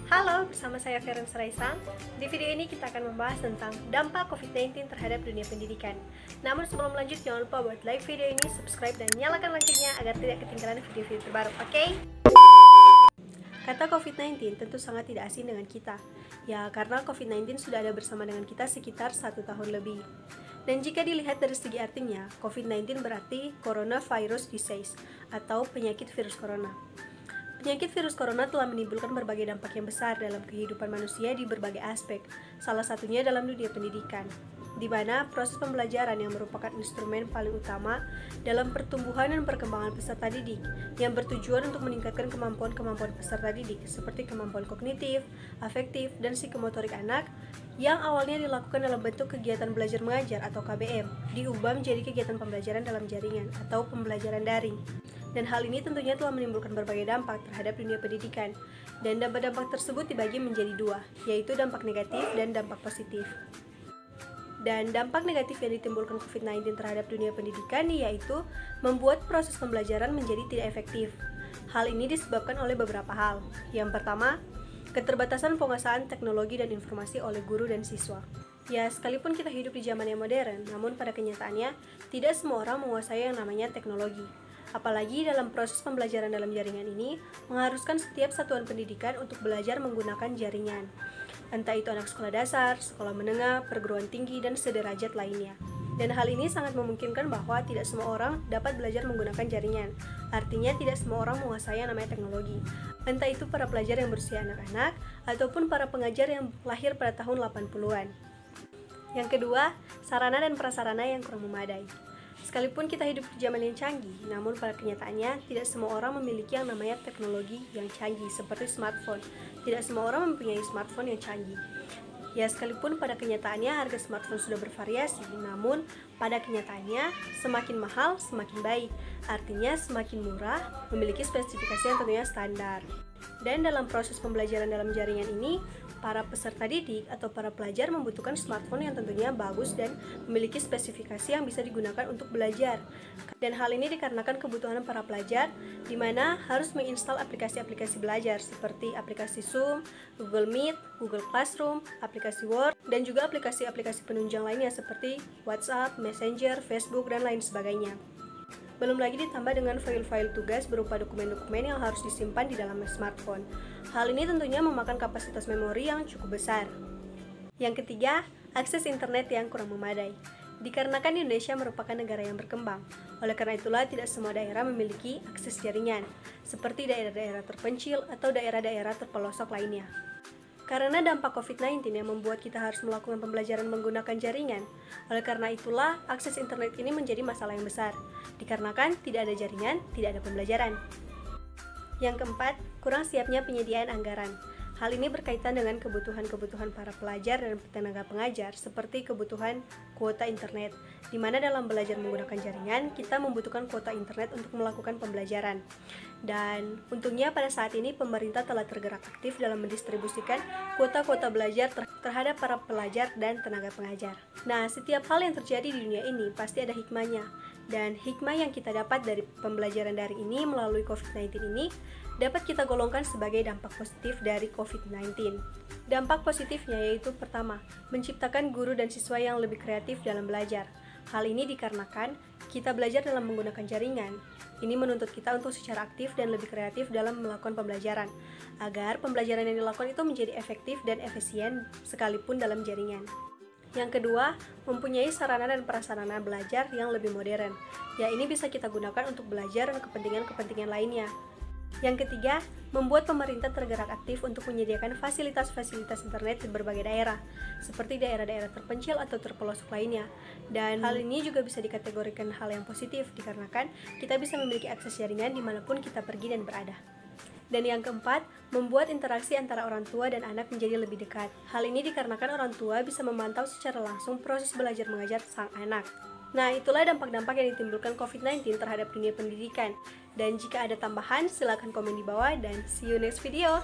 Halo, bersama saya Feren Seraisang. Di video ini kita akan membahas tentang dampak COVID-19 terhadap dunia pendidikan. Namun sebelum lanjut, jangan lupa buat like video ini, subscribe, dan nyalakan loncengnya agar tidak ketinggalan video-video terbaru, oke? Kata COVID-19 tentu sangat tidak asing dengan kita. Ya, karena COVID-19 sudah ada bersama dengan kita sekitar 1 tahun lebih. Dan jika dilihat dari segi artinya, COVID-19 berarti Coronavirus Disease atau penyakit virus corona. Penyakit virus corona telah menimbulkan berbagai dampak yang besar dalam kehidupan manusia di berbagai aspek, salah satunya dalam dunia pendidikan, di mana proses pembelajaran yang merupakan instrumen paling utama dalam pertumbuhan dan perkembangan peserta didik, yang bertujuan untuk meningkatkan kemampuan-kemampuan peserta didik, seperti kemampuan kognitif, afektif, dan psikomotorik anak, yang awalnya dilakukan dalam bentuk kegiatan belajar mengajar atau KBM, diubah menjadi kegiatan pembelajaran dalam jaringan atau pembelajaran daring. Dan hal ini tentunya telah menimbulkan berbagai dampak terhadap dunia pendidikan. Dan dampak-dampak tersebut dibagi menjadi dua, yaitu dampak negatif dan dampak positif. Dan dampak negatif yang ditimbulkan COVID-19 terhadap dunia pendidikan yaitu membuat proses pembelajaran menjadi tidak efektif. Hal ini disebabkan oleh beberapa hal. Yang pertama, keterbatasan penguasaan teknologi dan informasi oleh guru dan siswa. Ya, sekalipun kita hidup di zaman yang modern, namun pada kenyataannya tidak semua orang menguasai yang namanya teknologi. Apalagi dalam proses pembelajaran dalam jaringan ini mengharuskan setiap satuan pendidikan untuk belajar menggunakan jaringan. Entah itu anak sekolah dasar, sekolah menengah, perguruan tinggi, dan sederajat lainnya. Dan hal ini sangat memungkinkan bahwa tidak semua orang dapat belajar menggunakan jaringan. Artinya tidak semua orang menguasai yang namanya teknologi. Entah itu para pelajar yang berusia anak-anak ataupun para pengajar yang lahir pada tahun 80-an. Yang kedua, sarana dan prasarana yang kurang memadai. Sekalipun kita hidup di zaman yang canggih, namun pada kenyataannya tidak semua orang memiliki yang namanya teknologi yang canggih seperti smartphone. Tidak semua orang mempunyai smartphone yang canggih. Ya, sekalipun pada kenyataannya harga smartphone sudah bervariasi, namun pada kenyataannya semakin mahal semakin baik. Artinya semakin murah memiliki spesifikasi yang tentunya standar. Dan dalam proses pembelajaran dalam jaringan ini, para peserta didik atau para pelajar membutuhkan smartphone yang tentunya bagus dan memiliki spesifikasi yang bisa digunakan untuk belajar. Dan hal ini dikarenakan kebutuhan para pelajar, di mana harus menginstal aplikasi-aplikasi belajar seperti aplikasi Zoom, Google Meet, Google Classroom, aplikasi Word, dan juga aplikasi-aplikasi penunjang lainnya seperti WhatsApp, Messenger, Facebook, dan lain sebagainya. Belum lagi ditambah dengan file-file tugas berupa dokumen-dokumen yang harus disimpan di dalam smartphone. Hal ini tentunya memakan kapasitas memori yang cukup besar. Yang ketiga, akses internet yang kurang memadai. Dikarenakan Indonesia merupakan negara yang berkembang, oleh karena itulah tidak semua daerah memiliki akses jaringan, seperti daerah-daerah terpencil atau daerah-daerah terpelosok lainnya. Karena dampak COVID-19 yang membuat kita harus melakukan pembelajaran menggunakan jaringan, oleh karena itulah akses internet ini menjadi masalah yang besar. Dikarenakan tidak ada jaringan, tidak ada pembelajaran. Yang keempat, kurang siapnya penyediaan anggaran. Hal ini berkaitan dengan kebutuhan-kebutuhan para pelajar dan tenaga pengajar seperti kebutuhan kuota internet, di mana dalam belajar menggunakan jaringan, kita membutuhkan kuota internet untuk melakukan pembelajaran. Dan untungnya pada saat ini pemerintah telah tergerak aktif dalam mendistribusikan kuota-kuota belajar terhadap para pelajar dan tenaga pengajar. Nah, setiap hal yang terjadi di dunia ini pasti ada hikmahnya. Dan hikmah yang kita dapat dari pembelajaran daring ini melalui COVID-19 ini dapat kita golongkan sebagai dampak positif dari COVID-19. Dampak positifnya yaitu pertama, menciptakan guru dan siswa yang lebih kreatif dalam belajar. Hal ini dikarenakan kita belajar dalam menggunakan jaringan. Ini menuntut kita untuk secara aktif dan lebih kreatif dalam melakukan pembelajaran, agar pembelajaran yang dilakukan itu menjadi efektif dan efisien sekalipun dalam jaringan. Yang kedua, mempunyai sarana dan prasarana belajar yang lebih modern. Ya, ini bisa kita gunakan untuk belajar dan kepentingan-kepentingan lainnya. Yang ketiga, membuat pemerintah tergerak aktif untuk menyediakan fasilitas-fasilitas internet di berbagai daerah, seperti daerah-daerah terpencil atau terpelosok lainnya. Dan hal ini juga bisa dikategorikan hal yang positif, dikarenakan kita bisa memiliki akses jaringan dimanapun kita pergi dan berada. Dan yang keempat, membuat interaksi antara orang tua dan anak menjadi lebih dekat. Hal ini dikarenakan orang tua bisa memantau secara langsung proses belajar mengajar sang anak. Nah, itulah dampak-dampak yang ditimbulkan COVID-19 terhadap dunia pendidikan. Dan jika ada tambahan, silakan komen di bawah dan see you next video.